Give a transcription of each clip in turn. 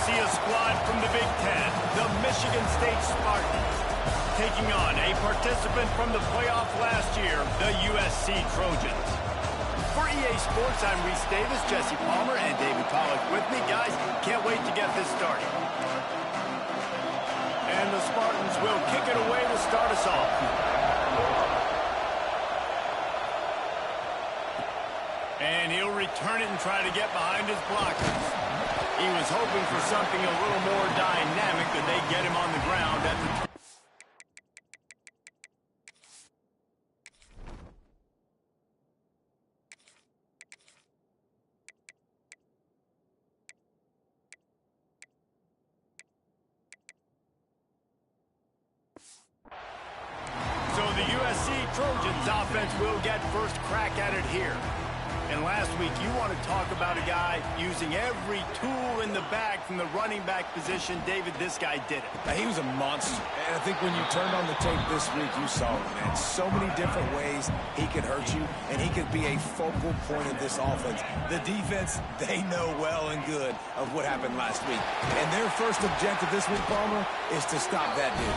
see a squad from the Big Ten, the Michigan State Spartans, taking on a participant from the playoff last year, the USC Trojans. For EA Sports, I'm Reese Davis, Jesse Palmer, and David Pollack with me. Guys, can't wait to get this started. And the Spartans will kick it away to start us off. And he'll return it and try to get behind his blockers. He was hoping for something a little more dynamic, but they get him on the ground at the... So the USC Trojans offense will get first crack at it here. And last week, you want to talk about a guy using every tool in the bag from the running back position. David, this guy did it. He was a monster. And I think when you turned on the tape this week, you saw it, man. So many different ways he could hurt you, and he could be a focal point of this offense. The defense, they know well and good of what happened last week. And their first objective this week, Palmer, is to stop that dude.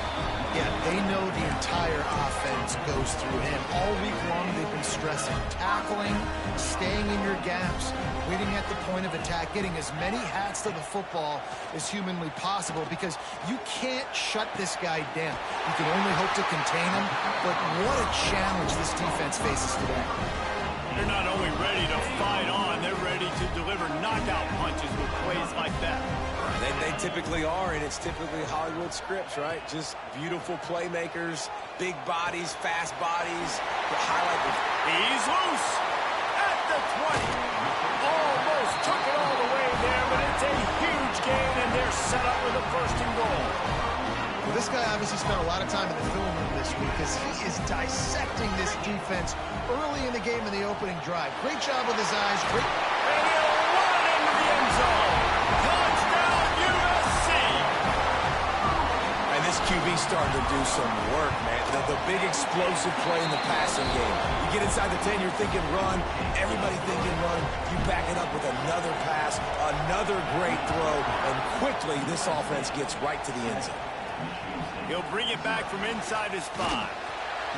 Yeah, they know the entire offense goes through him. All week long, they've been stressing tackling, staying in your gaps, waiting at the point of attack, getting as many hats to the football as humanly possible, because you can't shut this guy down. You can only hope to contain him, but what a challenge this defense faces today. They're not only ready to fight on, they're ready to deliver knockout punches with plays like that. They typically are, and it's typically Hollywood scripts, right? Just beautiful playmakers, big bodies, fast bodies. The highlight was... He's loose at the 20. Almost took it all the way there, but it's a huge gain, and they're set up with a first and goal. Well, this guy obviously spent a lot of time in the film room this week because he is dissecting this defense early in the game in the opening drive. Great job with his eyes. Great. And he'll run into the end zone. Touchdown, USC. And this QB starting to do some work, man. The big explosive play in the passing game. You get inside the 10, you're thinking run. Everybody thinking run. You back it up with another pass, another great throw, and quickly this offense gets right to the end zone. He'll bring it back from inside his 5.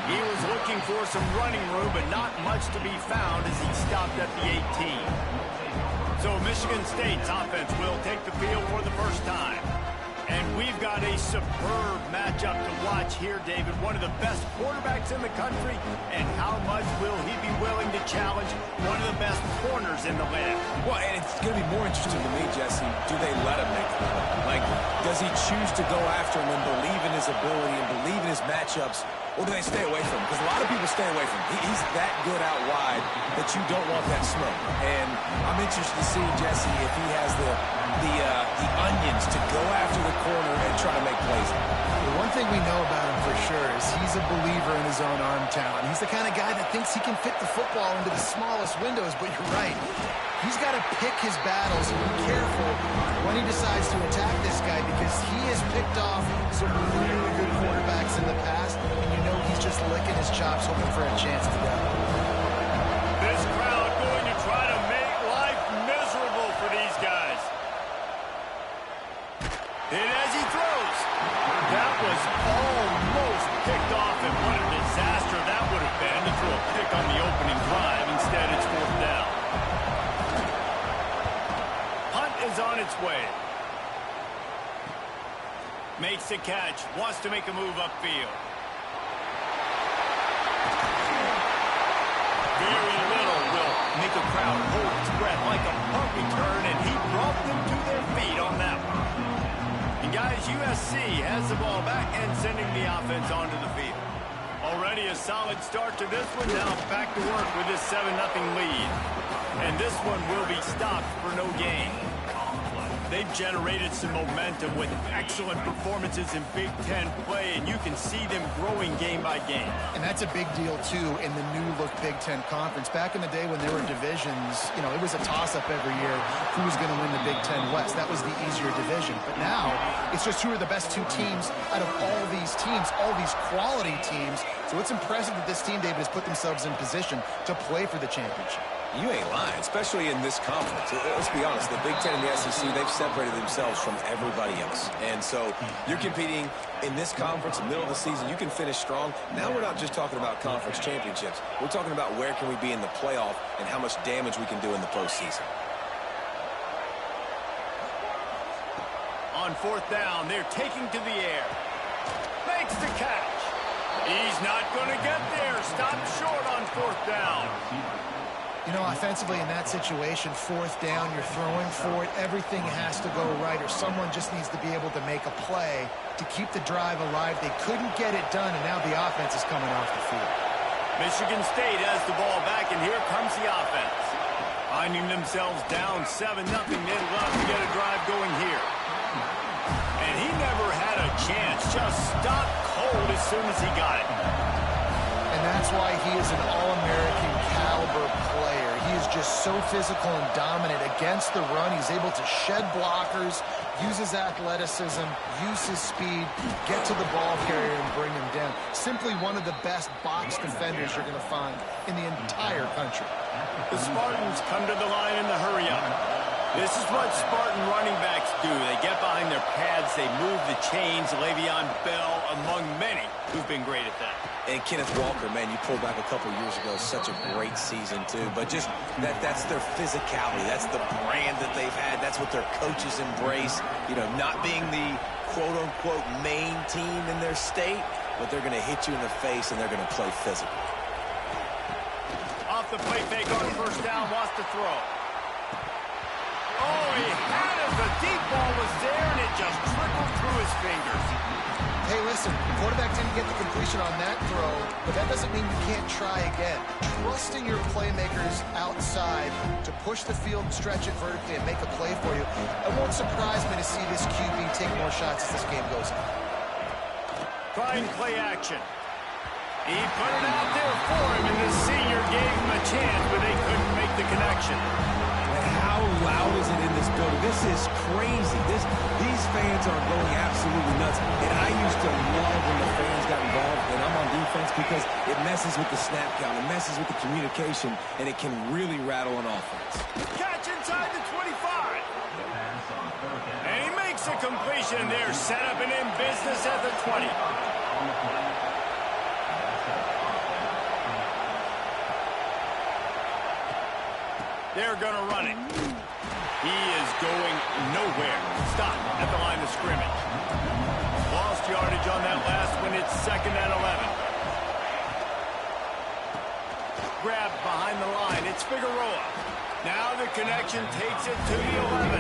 He was looking for some running room, but not much to be found as he stopped at the 18. So Michigan State's offense will take the field for the first time. And we've got a superb matchup to watch here, David. One of the best quarterbacks in the country. And how much will he be willing to challenge one of the best corners in the land? Well, and it's going to be more interesting to me, Jesse. Do they let him make the play? Like, does he choose to go after him and believe in his ability and believe in his matchups? Or do they stay away from him? Because a lot of people stay away from him. He's that good out wide that you don't want that smoke. And I'm interested to see, Jesse, if he has the onions to go after the corner and try to make plays. The one thing we know about him for sure is he's a believer in his own arm talent. He's the kind of guy that thinks he can fit the football into the smallest windows, but you're right. He's got to pick his battles and be careful when he decides to attack this guy, because he has picked off some really good quarterbacks in the past, and you know he's just licking his chops hoping for a chance to go. This crowd going to try to make life miserable for these guys. And as he throws, that was almost picked off, and what a disaster that would have been to throw a pick on the opening drive. Instead, it's 4th down. Hunt is on its way. Makes the catch, wants to make a move upfield. Very little will make a crowd hold its breath like a punt return, and he brought them to their feet on that one. And guys, USC has the ball back and sending the offense onto the field. Already a solid start to this one. Now back to work with this 7-0 lead. And this one will be stopped for no gain. They've generated some momentum with excellent performances in Big Ten play, and you can see them growing game by game. And that's a big deal, too, in the new-look Big Ten Conference. Back in the day when there were divisions, you know, it was a toss-up every year who was going to win the Big Ten West. That was the easier division. But now, it's just who are the best two teams out of all these teams, all these quality teams. So it's impressive that this team, David, has put themselves in position to play for the championship. You ain't lying, especially in this conference. Let's be honest, the Big Ten and the SEC, they've separated themselves from everybody else. And so you're competing in this conference, middle of the season, you can finish strong. Now we're not just talking about conference championships. We're talking about where can we be in the playoff and how much damage we can do in the postseason. On fourth down, they're taking to the air. Makes the catch. He's not going to get there. Stopped short on fourth down. You know, offensively in that situation, fourth down, you're throwing for it. Everything has to go right, or someone just needs to be able to make a play to keep the drive alive. They couldn't get it done, and now the offense is coming off the field. Michigan State has the ball back, and here comes the offense. Finding themselves down 7-0, they'd love to get a drive going here. And he never had a chance. Just stopped cold as soon as he got it. And that's why he is an All-American caliber player. He is just so physical and dominant against the run. He's able to shed blockers, use his athleticism, use his speed, get to the ball carrier and bring him down. Simply one of the best box defenders you're going to find in the entire country. The Spartans come to the line in the hurry-up. This is what Spartan running backs do. They get behind their pads, they move the chains. Le'Veon Bell among many who've been great at that. And Kenneth Walker, man, you pulled back a couple years ago, such a great season too. But just that's their physicality. That's the brand that they've had. That's what their coaches embrace. You know, not being the quote-unquote main team in their state, but they're going to hit you in the face and they're going to play physical. Off the play fake on first down, wants to throw. Oh, he had it. The deep ball was there, and it just trickled through his fingers. Hey, listen, the quarterback didn't get the completion on that throw, but that doesn't mean you can't try again. Trusting your playmakers outside to push the field, stretch it vertically, and make a play for you. It won't surprise me to see this QB take more shots as this game goes on. Trying play action. He put it out there for him, and the senior gave him a chance, but they couldn't make the connection. How loud is it in this building? This is crazy. These fans are going absolutely nuts. And I used to love when the fans got involved, and I'm on defense, because it messes with the snap count, it messes with the communication, and it can really rattle an offense. Catch inside the 25. And he makes a completion there, set up and in business at the 20. They're going to run it. He is going nowhere. Stop at the line of scrimmage. Lost yardage on that last one. It's 2nd and 11. Grabbed behind the line. It's Figueroa. Now the connection takes it to the 11.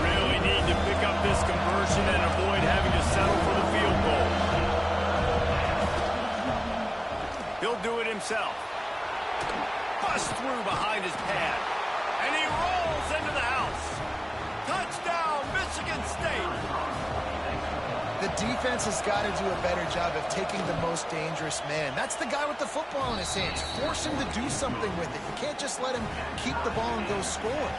Really need to pick up this conversion and avoid having to settle for the field goal. He'll do it himself. Bust through behind his pad. And he rolls into the house. Touchdown, Michigan State. The defense has got to do a better job of taking the most dangerous man. That's the guy with the football in his hands. Force him to do something with it. You can't just let him keep the ball and go score.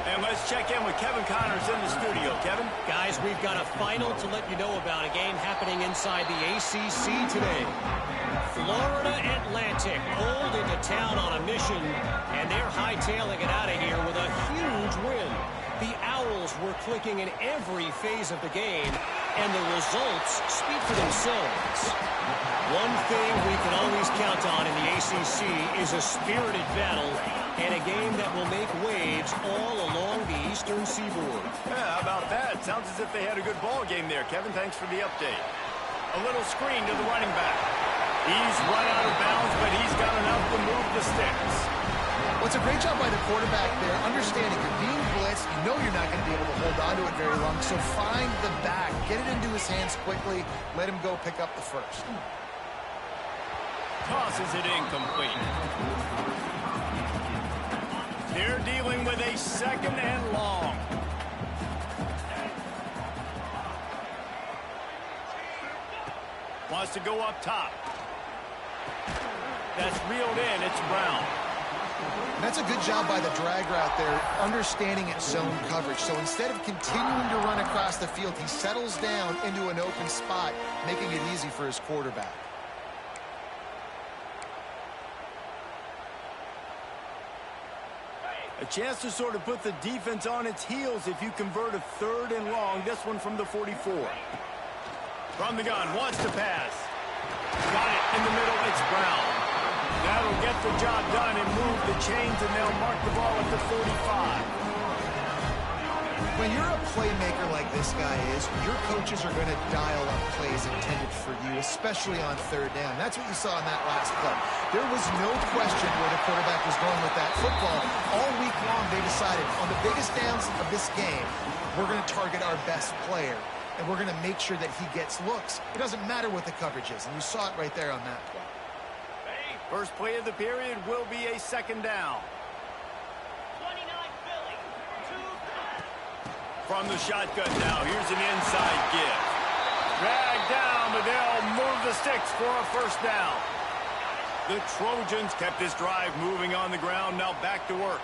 And let's check in with Kevin Connors in the studio. Kevin? Guys, we've got a final to let you know about, a game happening inside the ACC today. Florida Atlantic pulled into town on a mission, and they're hightailing it out of here with a huge win. The Owls were clicking in every phase of the game, and the results speak for themselves. One thing we can always count on in the ACC is a spirited battle and a game that will make waves all along the Eastern Seaboard. Yeah, how about that? Sounds as if they had a good ball game there. Kevin, thanks for the update. A little screen to the running back. He's run out of bounds, but he's got enough to move the sticks. Well, it's a great job by the quarterback there, understanding you're being blitzed. You know you're not going to be able to hold on to it very long, so find the back. Get it into his hands quickly. Let him go pick up the first. Tosses it incomplete. They're dealing with a 2nd and long. Wants to go up top. That's reeled in. It's Brown. That's a good job by the drag route there, understanding its zone coverage. So instead of continuing to run across the field, he settles down into an open spot, making it easy for his quarterback. A chance to sort of put the defense on its heels if you convert a 3rd and long. This one from the 44. From the gun, wants to pass. Got it in the middle, it's Brown. That'll get the job done and move the chains, and they'll mark the ball at the 45. When you're a playmaker like this guy is, your coaches are going to dial up plays intended for you, especially on 3rd down. That's what you saw in that last play. There was no question where the quarterback was going with that football. All week long, they decided on the biggest downs of this game, we're going to target our best player, and we're going to make sure that he gets looks. It doesn't matter what the coverage is, and you saw it right there on that play. First play of the period will be a 2nd down. From the shotgun now, here's an inside give. Dragged down, but they'll move the sticks for a 1st down. The Trojans kept this drive moving on the ground, now back to work.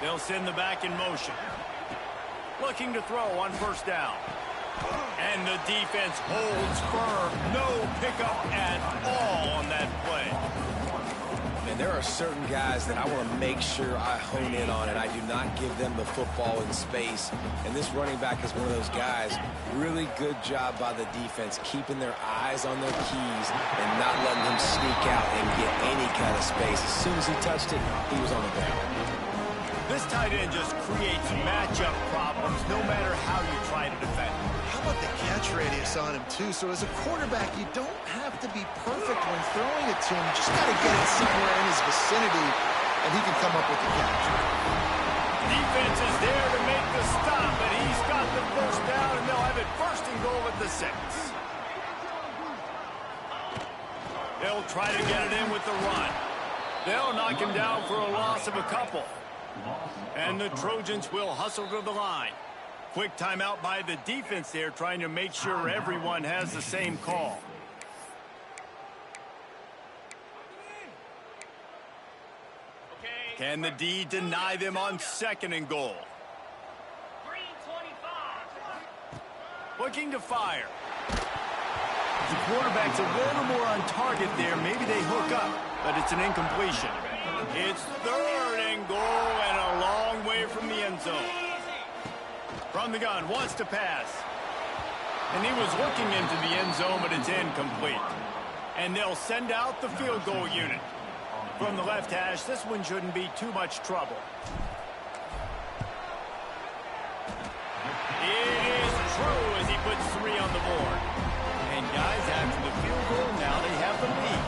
They'll send the back in motion. Looking to throw on 1st down. And the defense holds firm. No pickup at all on that play. And there are certain guys that I want to make sure I hone in on, and I do not give them the football in space. And this running back is one of those guys. Really good job by the defense, keeping their eyes on their keys and not letting him sneak out and get any kind of space. As soon as he touched it, he was on the ground. This tight end just creates matchup problems no matter how you try to defend. How about the catch radius on him, too? So as a quarterback, you don't have to be perfect when throwing it to him. You just got to get it somewhere in his vicinity, and he can come up with the catch. Defense is there to make the stop, but he's got the 1st down, and they'll have it 1st and goal at the 6. They'll try to get it in with the run. They'll knock him down for a loss of a couple. And the Trojans will hustle to the line. Quick timeout by the defense there, trying to make sure everyone has the same call. Can the D deny them on 2nd and goal? Looking to fire. The quarterback's a little more on target there. Maybe they hook up, but it's an incompletion. It's 3rd and goal and a long way from the end zone. From the gun, wants to pass. And he was looking into the end zone, but it's incomplete. And they'll send out the field goal unit. From the left hash, this one shouldn't be too much trouble. It is true as he puts 3 on the board. And guys, after the field goal, now they have the lead.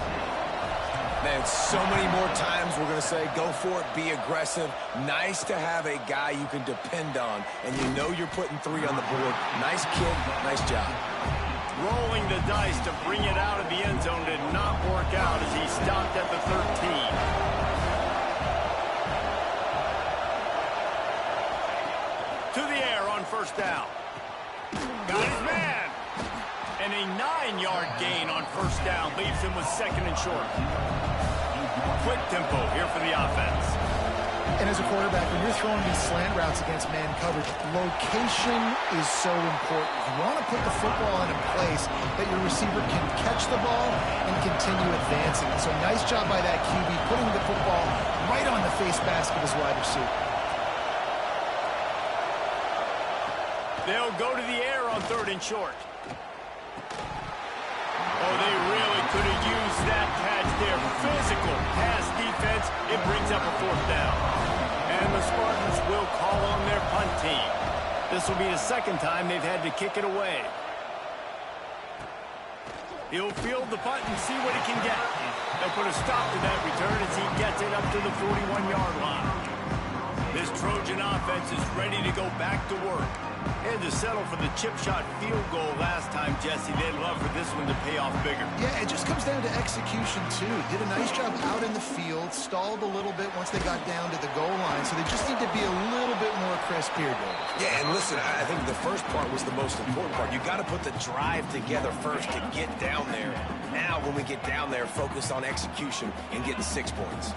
Man, so many more times we're going to say, go for it, be aggressive. Nice to have a guy you can depend on, and you know you're putting 3 on the board. Nice kid, nice job. Rolling the dice to bring it out of the end zone did not work out as he stopped at the 13. To the air on 1st down. Got his man. And a 9-yard gain on 1st down leaves him with 2nd and short. Quick tempo here for the offense. And as a quarterback, when you're throwing these slant routes against man coverage, location is so important. You want to put the football in a place that your receiver can catch the ball and continue advancing. So nice job by that QB, putting the football right on the face mask of his wide receiver. They'll go to the air on 3rd and short. Oh, they really could have used that catch there. Physical pass defense. It brings up a 4th down. And the Spartans will call on their punt team. This will be the 2nd time they've had to kick it away. He'll field the punt and see what he can get. They'll put a stop to that return as he gets it up to the 41-yard line. This Trojan offense is ready to go back to work. Had to settle for the chip shot field goal last time, Jesse. They'd love for this one to pay off bigger. Yeah, it just comes down to execution, too. Did a nice job out in the field, stalled a little bit once they got down to the goal line, so they just need to be a little bit more crisp here, Dave. Yeah, and listen, I think the first part was the most important part. You got to put the drive together first to get down there. Now, when we get down there, focus on execution and getting 6 points.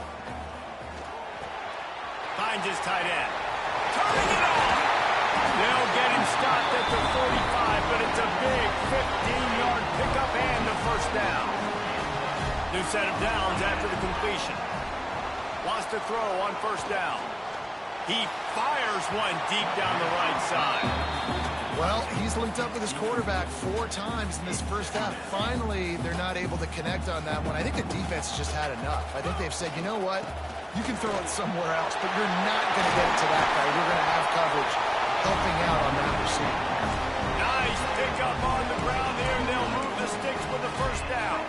Finds his tight end. Turning it on! They'll get him stopped at the 45, but it's a big 15-yard pickup and a 1st down. New set of downs after the completion. Wants to throw on 1st down. He fires one deep down the right side. Well, he's linked up with his quarterback 4 times in this first half. Finally, they're not able to connect on that one. I think the defense just had enough. I think they've said, you know what? You can throw it somewhere else, but you're not going to get it to that guy. We're going to have coverage helping out on that receiver. Nice pickup on the ground there, and they'll move the sticks with the first down.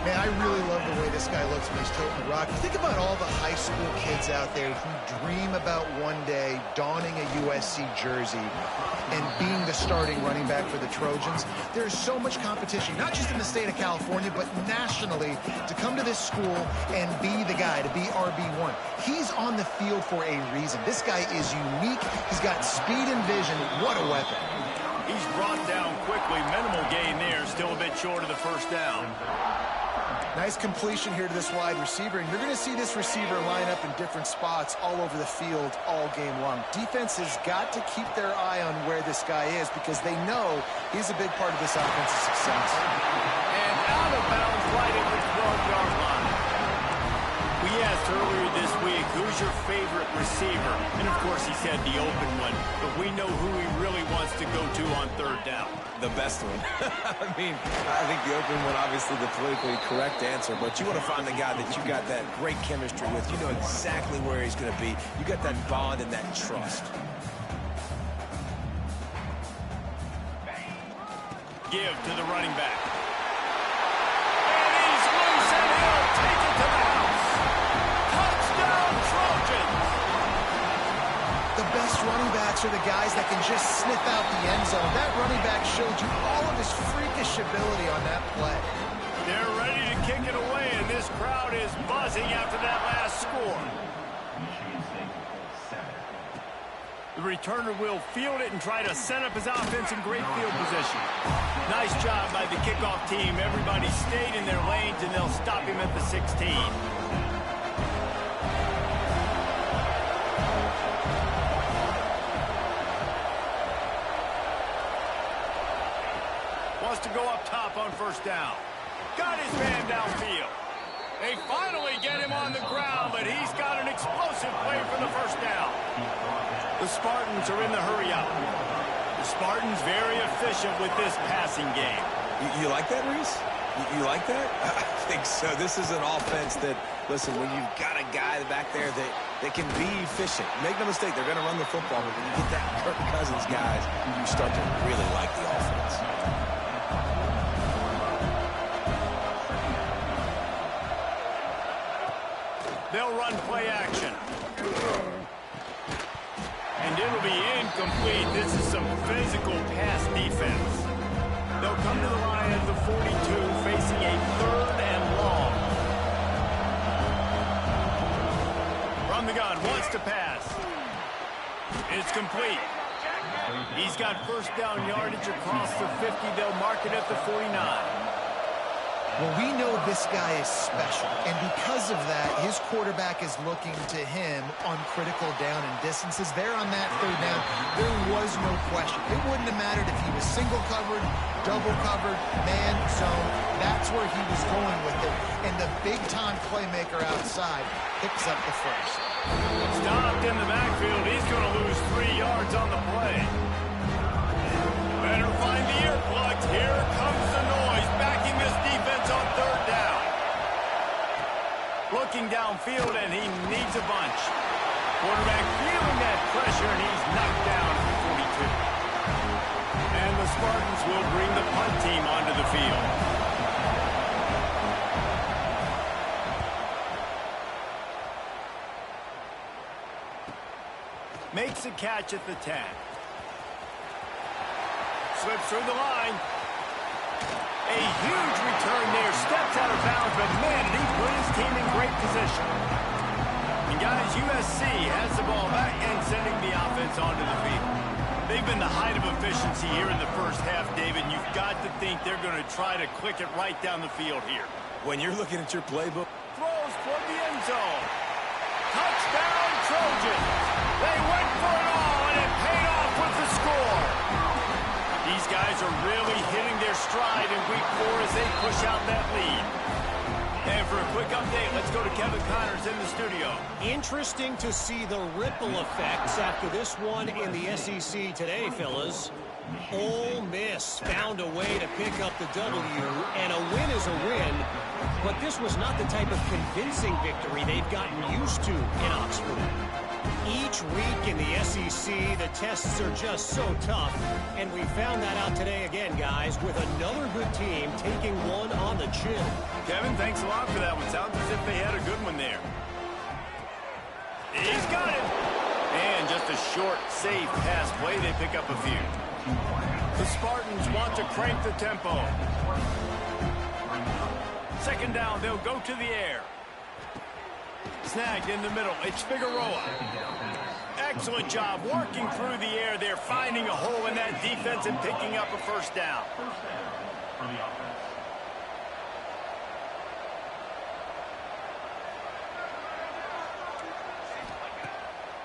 Man, I really love the way this guy looks when he's toting the rock. You think about all the high school kids out there who dream about one day donning a USC jersey and being the starting running back for the Trojans. There's so much competition, not just in the state of California, but nationally, to come to this school and be the guy, to be RB1. He's on the field for a reason. This guy is unique. He's got speed and vision. What a weapon. He's brought down quickly. Minimal gain there. Still a bit short of the first down. Nice completion here to this wide receiver, and you're going to see this receiver line up in different spots all over the field all game long. Defense has got to keep their eye on where this guy is because they know he's a big part of this offense's success. And out of bounds right at the 12-yard line. We asked earlier this week, who's your favorite receiver? And, of course, he said the open one. But we know who he really wants to go to on third down. The best one. I mean, I think the open one, obviously the politically correct answer, but you want to find the guy that you got that great chemistry with. You know exactly where he's going to be. You got that bond and that trust. Give to the running back. And he's loose and he'll take it to the house. Touchdown, Trojans! The best running backs are the guys that can just sniff out the end zone. That running back showed you all of his freakish ability on that play. They're ready to kick it away, and this crowd is buzzing after that last score. The returner will field it and try to set up his offense in great field position. Nice job by the kickoff team. Everybody stayed in their lanes, and they'll stop him at the 16. Wants to go up top on first down. Got his man downfield. They finally get him on the ground, but he's got an explosive play for the first down. The Spartans are in the hurry-up. The Spartans very efficient with this passing game. You like that, Reese? You like that? I think so. This is an offense that, listen, when you've got a guy back there that can be efficient, make no mistake, they're going to run the football, but when you get that Kirk Cousins guys, you start to really like the offense. They'll run play action. And it'll be incomplete. This is some physical pass defense. They'll come to the line at the 42, facing a third and long. From the gun, wants to pass. It's complete. He's got first down yardage across the 50. They'll mark it at the 49. Well, we know this guy is special, and because of that, his quarterback is looking to him on critical down and distances. There on that third down, there was no question. It wouldn't have mattered if he was single covered, double covered, man, zone. That's where he was going with it, and the big-time playmaker outside picks up the first. Stopped in the backfield. He's going to lose 3 yards on the play. Better find the earplugs. Here comes the noise, backing this defense on third down. Looking downfield, and he needs a bunch. Quarterback feeling that pressure, and he's knocked down at the 42. And the Spartans will bring the punt team onto the field. Makes a catch at the 10. Slips through the line. A huge return there. Steps out of bounds, but man, he put his team in great position. And guys, USC has the ball back and sending the offense onto the field. They've been the height of efficiency here in the first half, David. You've got to think they're going to try to click it right down the field here. When you're looking at your playbook. Throws toward the end zone. Touchdown, Trojans. They went for it all, and it paid off with the score. These guys are really hitting their stride in week 4 as they push out that lead. And for a quick update, let's go to Kevin Connors in the studio. Interesting to see the ripple effects after this one in the SEC today, fellas. Ole Miss found a way to pick up the W, and a win is a win, but this was not the type of convincing victory they've gotten used to in Oxford. Each week in the SEC, the tests are just so tough, and we found that out today again, guys, with another good team taking one on the chin. Kevin, thanks a lot for that one. Sounds as if they had a good one there. He's got it. And just a short, safe pass play. They pick up a few. The Spartans want to crank the tempo. Second down, they'll go to the air. Snagged in the middle. It's Figueroa. Excellent job working through the air. They're finding a hole in that defense and picking up a first down.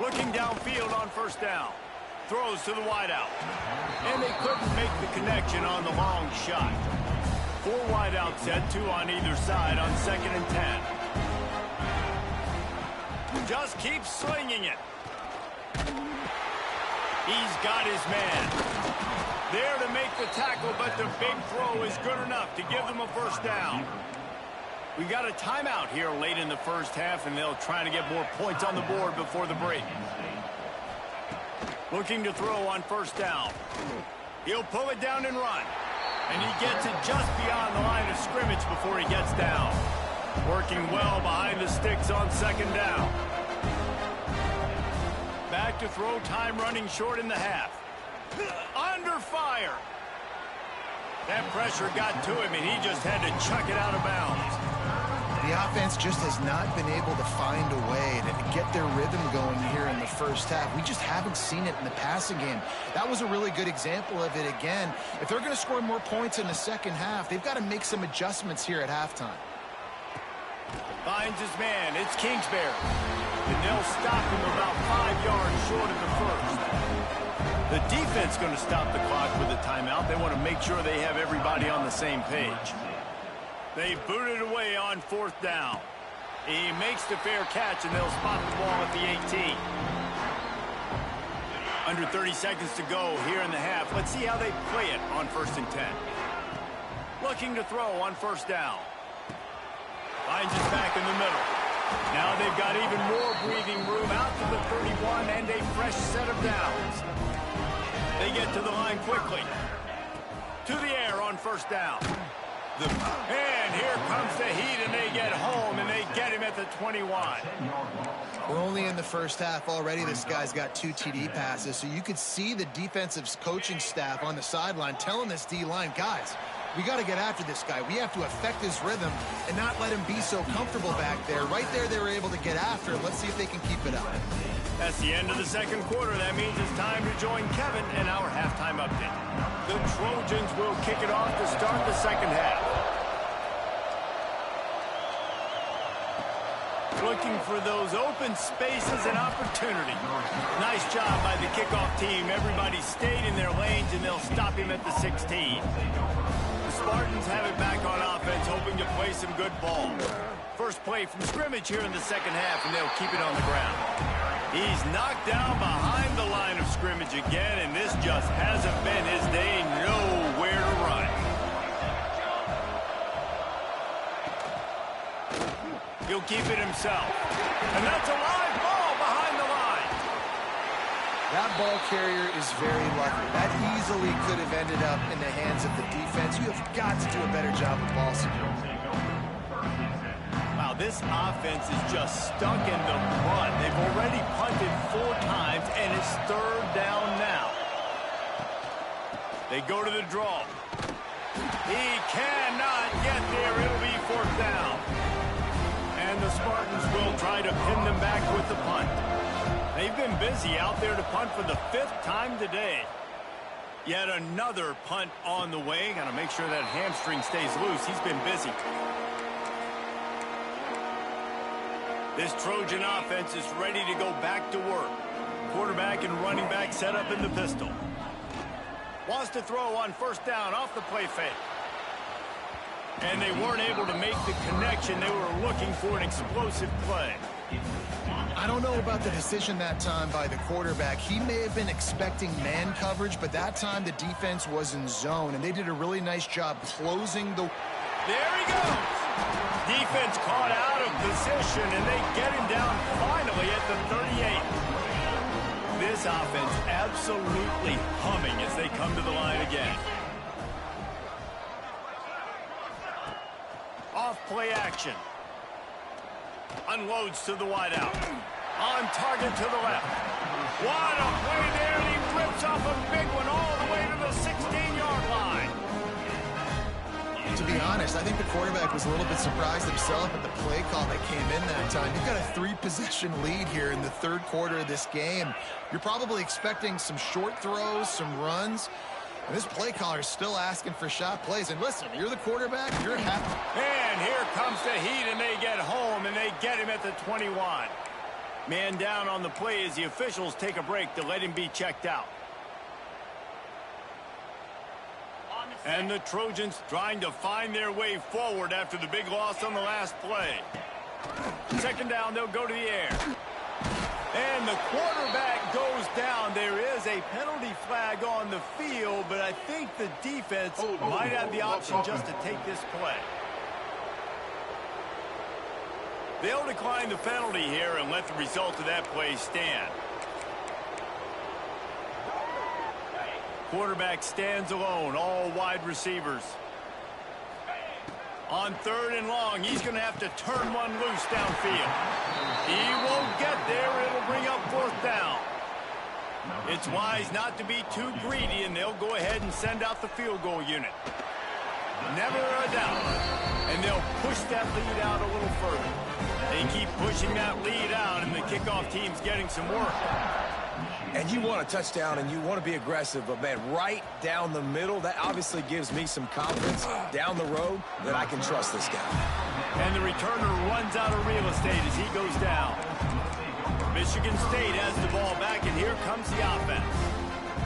Looking downfield on first down. Throws to the wideout. And they couldn't make the connection on the long shot. 4 wideouts set, 2 on either side on 2nd and 10. Just keep slinging it. He's got his man. There to make the tackle, but the big throw is good enough to give them a first down. We got a timeout here late in the first half, and they'll try to get more points on the board before the break. Looking to throw on first down. He'll pull it down and run. And he gets it just beyond the line of scrimmage before he gets down. Working well behind the sticks on 2nd down. Back to throw, time running short in the half. Under fire. That pressure got to him, and he just had to chuck it out of bounds. The offense just has not been able to find a way to get their rhythm going here in the first half. We just haven't seen it in the passing game. That was a really good example of it again. If they're going to score more points in the second half, they've got to make some adjustments here at halftime. Finds his man. It's Kingsbury. And they'll stop him about 5 yards short of the first. The defense going to stop the clock with a timeout. They want to make sure they have everybody on the same page. They boot it away on 4th down. He makes the fair catch, and they'll spot the ball at the 18. Under 30 seconds to go here in the half. Let's see how they play it on 1st and 10. Looking to throw on 1st down. Finds his back in the middle. Now they've got even more breathing room out to the 31 and a fresh set of downs. They get to the line quickly. To the air on 1st down. And here comes the heat, and they get home, and they get him at the 21. We're only in the first half already. This guy's got 2 TD passes, so you could see the defensive coaching staff on the sideline telling this D-line, guys, we got to get after this guy. We have to affect his rhythm and not let him be so comfortable back there. Right there, they were able to get after him. Let's see if they can keep it up. That's the end of the second quarter. That means it's time to join Kevin in our halftime update. The Trojans will kick it off to start the second half. Looking for those open spaces and opportunity. Nice job by the kickoff team. Everybody stayed in their lanes, and they'll stop him at the 16. The Spartans have it back on offense, hoping to play some good ball. First play from scrimmage here in the second half, and they'll keep it on the ground. He's knocked down behind the line of scrimmage again, and this just hasn't been his day. Nowhere to run. He'll keep it himself. And that's a live ball behind the line. That ball carrier is very lucky. That easily could have ended up in the hands of the defense. You have got to do a better job of ball security. Wow, this offense is just stuck in the mud. They've already punted 4 times, and it's 3rd down now. They go to the draw. He cannot get there. It'll be 4th down. And the Spartans will try to pin them back with the punt. They've been busy out there to punt for the 5th time today. Yet another punt on the way. Got to make sure that hamstring stays loose. He's been busy. This Trojan offense is ready to go back to work. Quarterback and running back set up in the pistol. Wants to throw on 1st down off the play fake. And they weren't able to make the connection. They were looking for an explosive play. I don't know about the decision that time by the quarterback. He may have been expecting man coverage, but that time the defense was in zone, and they did a really nice job closing the... There he goes. Defense caught out of position, and they get him down finally at the 38. This offense absolutely humming as they come to the line again. Off play action. Unloads to the wideout. On target to the left. What a play there, and he rips off a big one all the way to the 16-yard line. To be honest, I think the quarterback was a little bit surprised himself at the play call that came in that time. You've got a 3-possession lead here in the third quarter of this game. You're probably expecting some short throws, some runs. And this play caller is still asking for shot plays. And listen, you're the quarterback, you're happy. And here comes the heat, and they get home, and they get him at the 21. Man down on the play as the officials take a break to let him be checked out. And the Trojans trying to find their way forward after the big loss on the last play. Second down, they'll go to the air. And the quarterback goes down. There is a penalty flag on the field, but I think the defense might have the option just to take this play. They'll decline the penalty here and let the result of that play stand. Quarterback stands alone, all wide receivers. On third and long, he's going to have to turn one loose downfield. He won't get there. It'll bring up fourth down. It's wise not to be too greedy, and they'll go ahead and send out the field goal unit. Never a doubt. And they'll push that lead out a little further. They keep pushing that lead out, and the kickoff team's getting some work. And you want a touchdown, and you want to be aggressive, but, man, right down the middle, that obviously gives me some confidence down the road that I can trust this guy. And the returner runs out of real estate as he goes down. Michigan State has the ball back, and here comes the offense.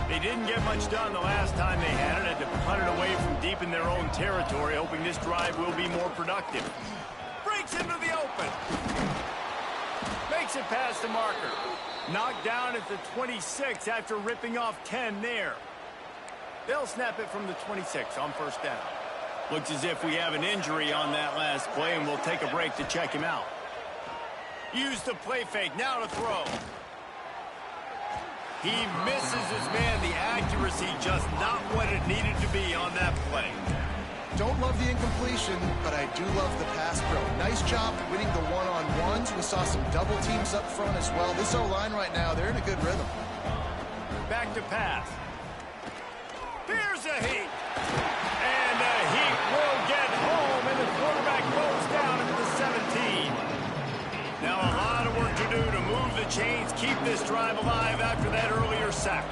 They didn't get much done the last time they had it. Had to punt it away from deep in their own territory, hoping this drive will be more productive. Breaks into the open. Makes it past the marker. Knocked down at the 26 after ripping off 10 there. They'll snap it from the 26 on first down. Looks as if we have an injury on that last play, and we'll take a break to check him out. Use the play fake, now to throw. He misses his man. The accuracy just not what it needed to be on that play. Don't love the incompletion, but I do love the pass pro. Nice job winning the one-on-ones. We saw some double teams up front as well. This O-line right now, they're in a good rhythm. Back to pass. Here's a heat. And the heat will get home, and the quarterback goes down at the 17. Now a lot of work to do to move the chains, keep this drive alive after that earlier sack.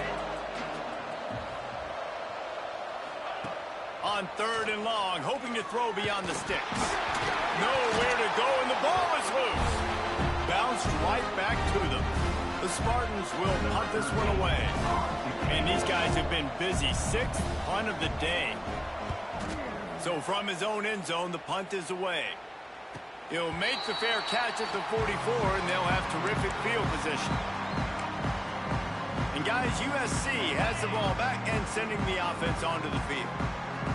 On third and long, hoping to throw beyond the sticks. Nowhere to go, and the ball is loose. Bounced right back to them. The Spartans will punt this one away. And these guys have been busy. Sixth punt of the day. So from his own end zone, the punt is away. He'll make the fair catch at the 44, and they'll have terrific field position. And guys, USC has the ball back and sending the offense onto the field.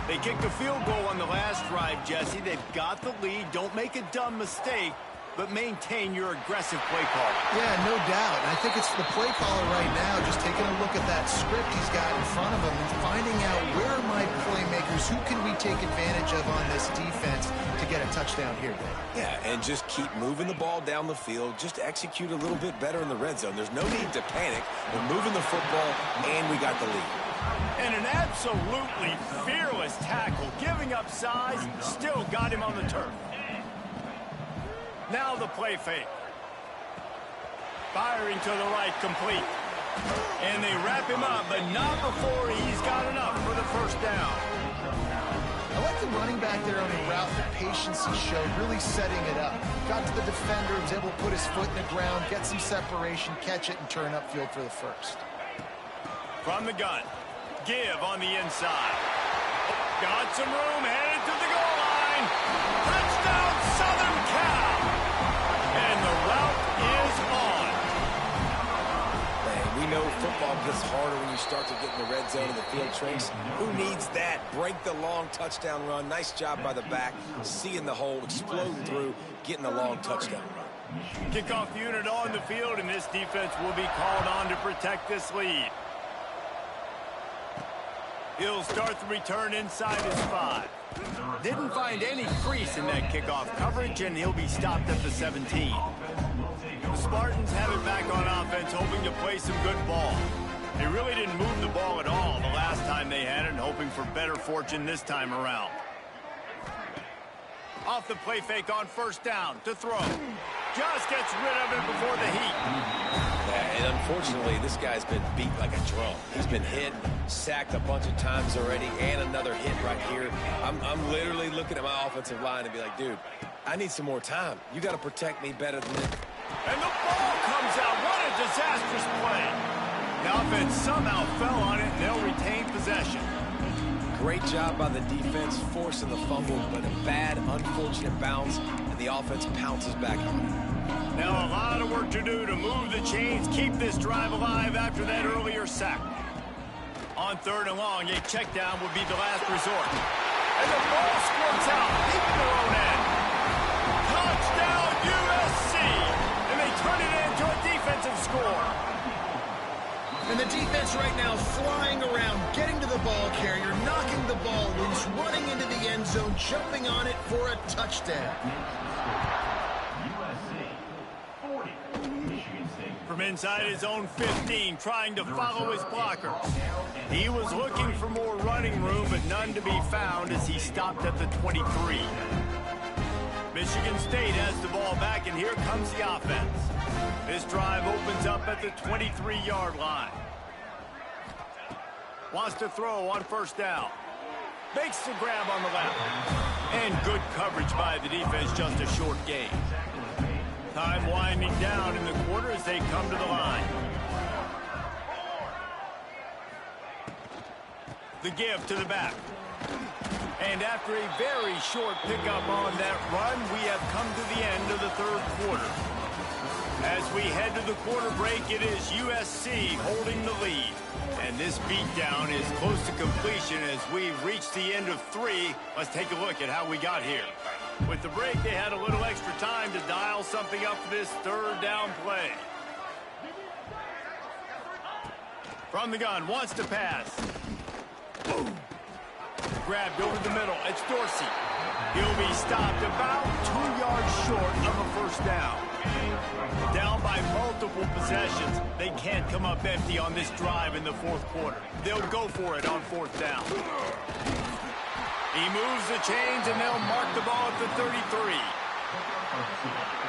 They kicked a field goal on the last drive, Jesse. They've got the lead. Don't make a dumb mistake, but maintain your aggressive play call. Yeah, no doubt. And I think it's the play caller right now just taking a look at that script he's got in front of him and finding out where are my playmakers, who can we take advantage of on this defense to get a touchdown here today. Yeah, and just keep moving the ball down the field. Just execute a little bit better in the red zone. There's no need to panic. We're moving the football, and we got the lead. And an absolutely fearless tackle, giving up size, still got him on the turf. Now the play fake. Firing to the right, complete. And they wrap him up, but not before he's got enough for the first down. I like the running back there on the route, the patience he showed, really setting it up. Got to the defender, was able to put his foot in the ground, get some separation, catch it, and turn upfield for the first. From the gun. Give on the inside. Got some room, headed to the goal line. line. Touchdown, Southern Cal. And the route is on. Man, we know football gets harder when you start to get in the red zone and the field tricks. Who needs that? Break the long touchdown run. Nice job by the back. Seeing the hole, exploding through, getting the long touchdown run. Kickoff unit on the field, and this defense will be called on to protect this lead. He'll start the return inside his 5. Didn't find any crease in that kickoff coverage, and he'll be stopped at the 17. The Spartans have it back on offense, hoping to play some good ball. They really didn't move the ball at all the last time they had it, and hoping for better fortune this time around. Off the play fake on first down to throw. Just gets rid of it before the heat. Yeah, and unfortunately, this guy's been beat like a drum. He's been hit, sacked a bunch of times already, and another hit right here. I'm literally looking at my offensive line and be like, dude, I need some more time. You got to protect me better than this. And the ball comes out. What a disastrous play. The offense somehow fell on it, and they'll retain possession. Great job by the defense, forcing the fumble, but a bad, unfortunate bounce, and the offense pounces back on it. Now a lot of work to do to move the chains, keep this drive alive after that earlier sack. On 3rd and long, a check down would be the last resort. And the ball squirts out, deep in their own end. Touchdown, USC! And they turn it into a defensive score. And the defense right now flying around, getting to the ball carrier, knocking the ball loose, running into the end zone, jumping on it for a touchdown. From inside his own 15, trying to follow his blocker. He was looking for more running room, but none to be found as he stopped at the 23. Michigan State has the ball back, and here comes the offense. This drive opens up at the 23-yard line. Wants to throw on first down. Makes the grab on the left. And good coverage by the defense, just a short gain. Time winding down in the quarter as they come to the line. The give to the back. And after a very short pickup on that run, we have come to the end of the 3rd quarter. As we head to the quarter break, it is USC holding the lead. And this beatdown is close to completion as we've reached the end of 3. Let's take a look at how we got here. With the break, they had a little extra time to dial something up for this 3rd down play. From the gun, wants to pass. Boom. Grabbed over the middle. It's Dorsey. He'll be stopped about 2 yards short of a first down. Down by multiple possessions. They can't come up empty on this drive in the 4th quarter. They'll go for it on 4th down. He moves the chains, and they'll mark the ball at the 33.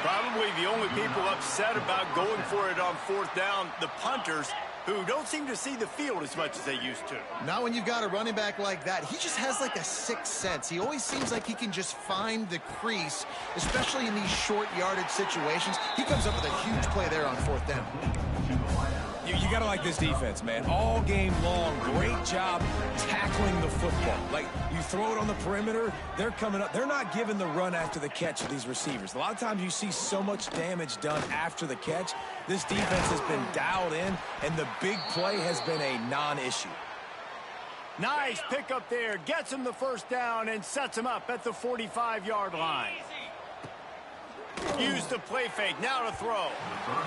Probably the only people upset about going for it on 4th down, the punters, who don't seem to see the field as much as they used to. Not when you've got a running back like that. He just has like a sixth sense. He always seems like he can just find the crease, especially in these short yardage situations. He comes up with a huge play there on 4th down. You got to like this defense, man. All game long, great job tackling the football. Like, you throw it on the perimeter, they're coming up. They're not giving the run after the catch of these receivers. A lot of times you see so much damage done after the catch. This defense has been dialed in, and the big play has been a non-issue. Nice pickup there. Gets him the first down and sets him up at the 45-yard line. Use the play fake, now to throw.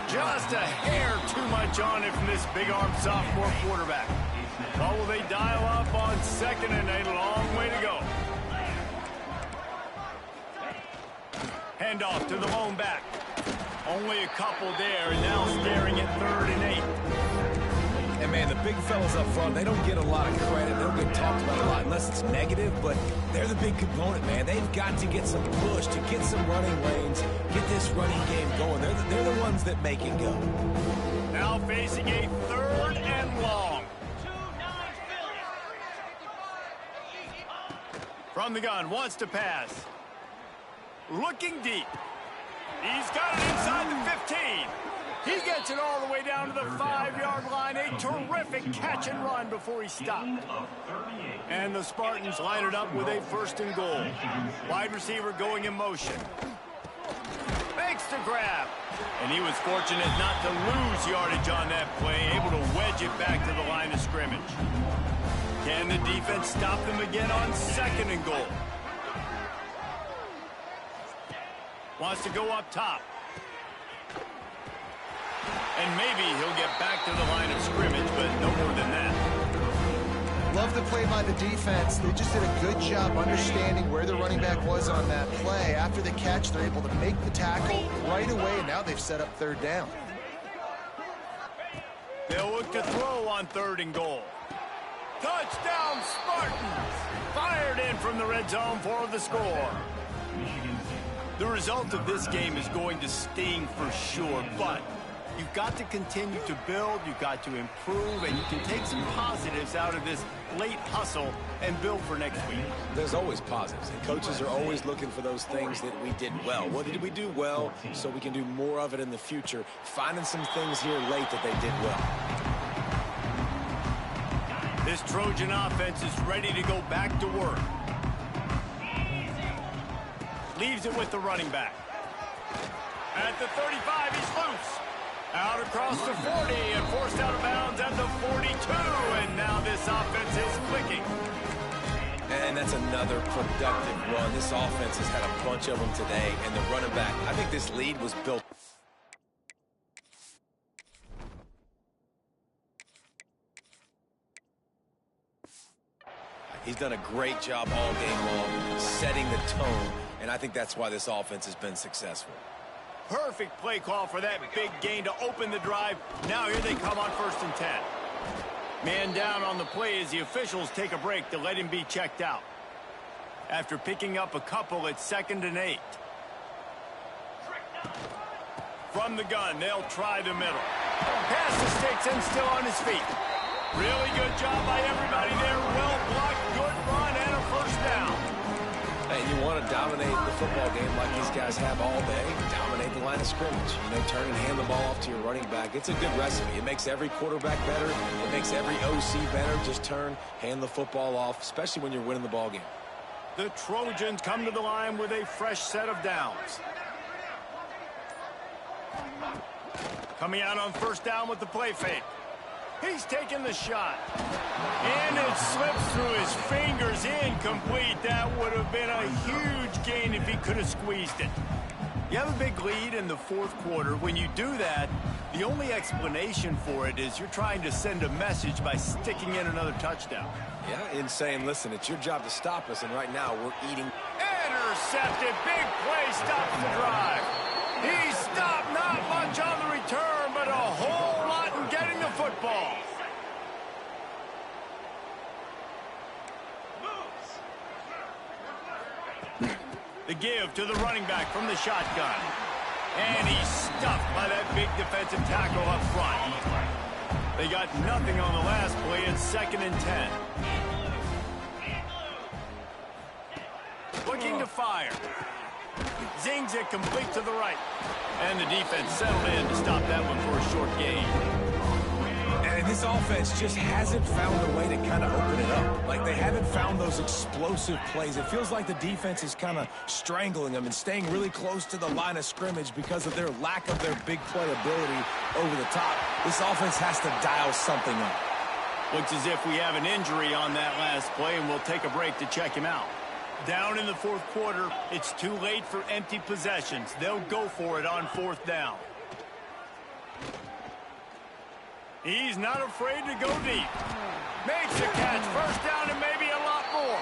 Just a hair too much on it from this big-arm sophomore quarterback. Oh, will they dial up on 2nd and a long way to go. Handoff to the lone back. Only a couple there, and now staring at 3rd and 8. And, man, the big fellas up front, they don't get a lot of credit. They don't get talked about a lot unless it's negative, but they're the big component, man. They've got to get some push, to get some running lanes, get this running game going. They're the ones that make it go. Now facing a 3rd and long. From the gun, wants to pass. Looking deep. He's got it inside the 15. He gets it all the way down to the 5-yard line. A terrific catch and run before he stopped. And the Spartans line it up with a 1st and goal. Wide receiver going in motion. Makes the grab. And he was fortunate not to lose yardage on that play, able to wedge it back to the line of scrimmage. Can the defense stop them again on 2nd and goal? Wants to go up top. And maybe he'll get back to the line of scrimmage, but no more than that. Love the play by the defense. They just did a good job understanding where the running back was on that play. After the catch, they're able to make the tackle right away, and now they've set up 3rd down. They'll look to throw on 3rd and goal. Touchdown, Spartans! Fired in from the red zone for the score. The result of this game is going to sting for sure, but you've got to continue to build, you've got to improve, and you can take some positives out of this late hustle and build for next week. There's always positives, and coaches are always looking for those things that we did well. What did we do well so we can do more of it in the future? Finding some things here late that they did well. This Trojan offense is ready to go back to work. Leaves it with the running back. At the 35, he's loose. Out across the 40 and forced out of bounds at the 42. And now this offense is clicking. And that's another productive run. This offense has had a bunch of them today. And the running back, I think this lead was built. He's done a great job all game long, setting the tone. And I think that's why this offense has been successful. Perfect play call for that big gain to open the drive. Now here they come on 1st and 10. Man down on the play as the officials take a break to let him be checked out. After picking up a couple, it's 2nd and 8. From the gun, they'll try the middle. Pass the sticks and still on his feet. Really good job by everybody there. Well blocked, good run, and a 1st down. And you want to dominate the football game like these guys have all day. Dominate the line of scrimmage. You know, turn and hand the ball off to your running back. It's a good recipe. It makes every quarterback better. It makes every OC better. Just turn, hand the football off, especially when you're winning the ball game. The Trojans come to the line with a fresh set of downs. Coming out on 1st down with the play fake. He's taking the shot. And it slips through his fingers, incomplete. That would have been a huge gain if he could have squeezed it. You have a big lead in the 4th quarter. When you do that, the only explanation for it is you're trying to send a message by sticking in another touchdown. Yeah, and saying, listen, it's your job to stop us, and right now we're eating. Intercepted. Big play stops the drive. He stopped, not much on the return, but a whole lot in getting the football. The give to the running back from the shotgun. And he's stuffed by that big defensive tackle up front. They got nothing on the last play. It's 2nd and 10. Looking to fire. Zings it complete to the right. And the defense settled in to stop that one for a short gain. And this offense just hasn't found a way to kind of open it up. Like, they haven't found those explosive plays. It feels like the defense is kind of strangling them and staying really close to the line of scrimmage because of their lack of their big play ability over the top. This offense has to dial something up. Looks as if we have an injury on that last play, and we'll take a break to check him out. Down in the 4th quarter, it's too late for empty possessions. They'll go for it on 4th down. He's not afraid to go deep. Makes the catch. 1st down and maybe a lot more.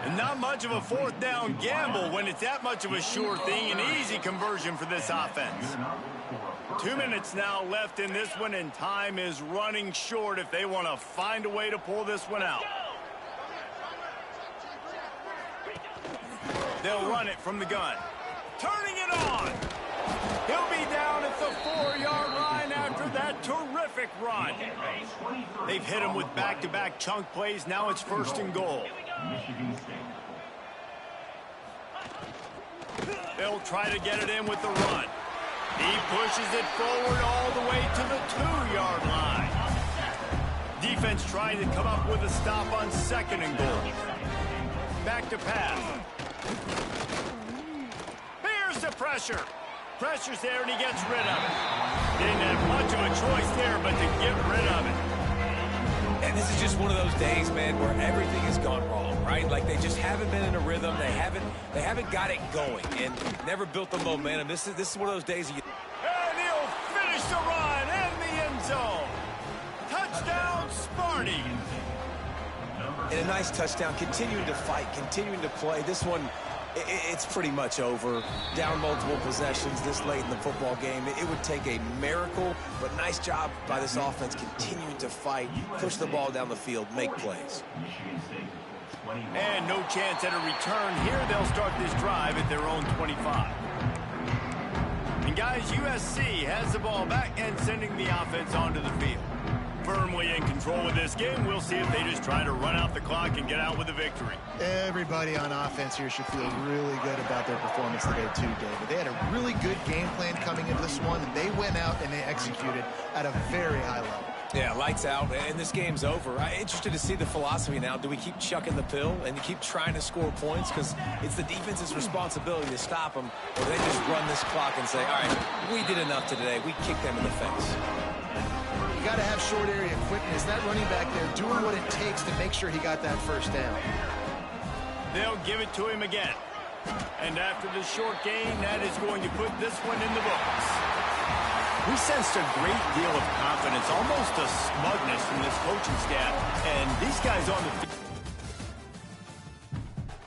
And not much of a 4th down gamble when it's that much of a sure thing. An easy conversion for this offense. 2 minutes now left in this one, and time is running short if they want to find a way to pull this one out. They'll run it from the gun. Turning it on. He'll be down at the 4-yard line after that terrific run. They've hit him with back-to-back chunk plays. Now it's 1st and goal. They'll try to get it in with the run. He pushes it forward all the way to the 2-yard line. Defense trying to come up with a stop on 2nd and goal. Back to pass. Here's the pressure. Pressure's there, and he gets rid of it. Didn't have much of a choice there, but to get rid of it. And this is just one of those days, man, where everything has gone wrong, right? Like they just haven't been in a rhythm. They haven't got it going and never built the momentum. This is one of those days. And he'll finish the run in the end zone. Touchdown, Sparty. And a nice touchdown, continuing to fight, continuing to play. This one, it's pretty much over. Down multiple possessions this late in the football game. It would take a miracle, but nice job by this offense continuing to fight, push the ball down the field, make plays. And no chance at a return here. They'll start this drive at their own 25. And guys, USC has the ball back and sending the offense onto the field. Firmly in control of this game. We'll see if they just try to run out the clock and get out with a victory. Everybody on offense here should feel really good about their performance today too, David. They had a really good game plan coming into this one, and they went out and they executed at a very high level. Yeah, lights out, and this game's over. I'm interested to see the philosophy now. Do we keep chucking the pill and keep trying to score points? Because it's the defense's responsibility to stop them, or they just run this clock and say, all right, we did enough today. We kicked them in the face. You got to have short area quickness. That running back there doing what it takes to make sure he got that first down. They'll give it to him again. And after the short gain, that is going to put this one in the books. We sensed a great deal of confidence, almost a smugness from this coaching staff. And these guys on the field.